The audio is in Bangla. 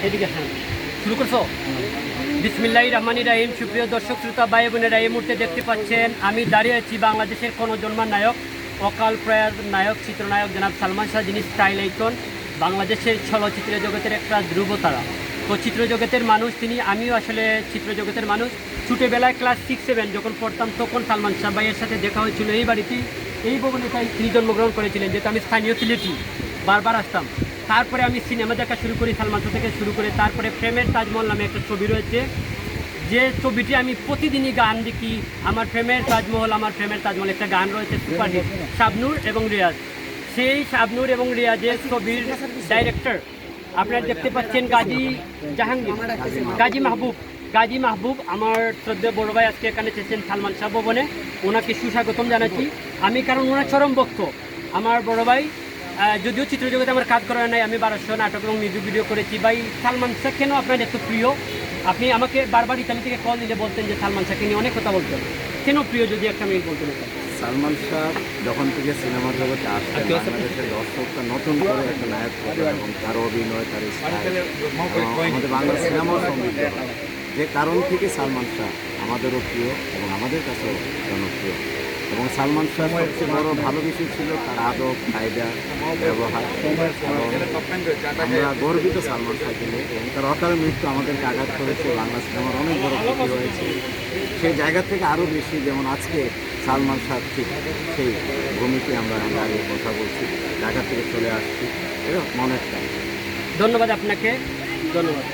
এদিকে হ্যাঁ শুরু করছো। বিসমিল্লাহির রহমানির রহিম। সুপ্রিয় দর্শক শ্রোতা ভাই বোনেরা, এই মুহূর্তে দেখতে পাচ্ছেন আমি দাঁড়িয়ে আছি বাংলাদেশের জন্মার নায়ক, অকাল প্রয়াত নায়ক, চিত্রনায়ক জনাব সালমান শাহ, যিনি স্টাইল আইকন, বাংলাদেশের চলচ্চিত্র জগতের একটা ধ্রুবতারা। তো চিত্র জগতের মানুষ তিনি, আমিও আসলে চিত্র জগতের মানুষ। ছোটোবেলায় ক্লাস 6-7 যখন পড়তাম তখন সালমান শাহ ভাইয়ের সাথে দেখা হয়েছিল এই বাড়িতেই, এই ভবনে তিনি জন্মগ্রহণ করেছিলেন, যেহেতু আমি স্থানীয় সিলেটি, বারবার আসতাম। তারপরে আমি সিনেমা দেখা শুরু করি সালমান শাহ থেকে শুরু করে। তারপরে প্রেমের তাজমহল নামে একটা ছবি রয়েছে, যে ছবিটি আমি প্রতিদিনই গান দেখি। আমার প্রেমের তাজমহল, আমার প্রেমের তাজমহল একটা গান রয়েছে সুপারহিট, শাবনূর এবং রিয়াজ। সেই শাবনূর এবং রিয়াজের ছবির ডাইরেক্টর আপনারা দেখতে পাচ্ছেন গাজী জাহাঙ্গীর, গাজী মাহবুব। আমার শ্রদ্ধেয় বড় ভাই আজকে এখানে এসেছেন সালমান শাহ ভবনে, ওনাকে সুস্বাগতম জানাচ্ছি আমি, কারণ ওনার চরম ভক্ত আমার বড় ভাই। যদিও চিত্রজগতে আমার কাজ করা নাই, আমি 1200 নাটক এবং মিউজিক ভিডিও করেছি। ভাই সালমান শাহ কেন আপনার এত প্রিয়? আপনি আমাকে বারবার ইতালি থেকে কল দিলে বলতেন যে সালমান শাহকে নিয়ে অনেক কথা বলতেন, কেন প্রিয় যদি একটা মিনিট বলতেন? সালমান শাহ যখন থেকে সিনেমা জগতে আসছেন, বাংলাদেশের দর্শকরা নতুন করে একটা নায়ক করে এবং তার অভিনয়, তার আমাদের বাংলা সিনেমাও সমৃদ্ধ হয়। যে কারণ থেকে সালমান শাহ আমাদেরও প্রিয় এবং আমাদের কাছেও জনপ্রিয়। এবং সালমান শাহ সবচেয়ে বড় ভালো বিষয় ছিল তার আদব, কায়দা, ব্যবহার। আমরা গর্বিত সালমান শাহকে নিয়ে, এবং তার অকাল মৃত্যু আমাদেরকে আঘাত করেছে, বাংলা সিনেমার অনেক বড় ক্ষতি হয়েছে। সেই জায়গা থেকে আরও বেশি, যেমন আজকে সালমান শাহ ঠিক সেই ভূমিকে আমরা আগে কথা বলছি, ঢাকা থেকে চলে আসছি, এটা মনের টান। ধন্যবাদ আপনাকে, ধন্যবাদ।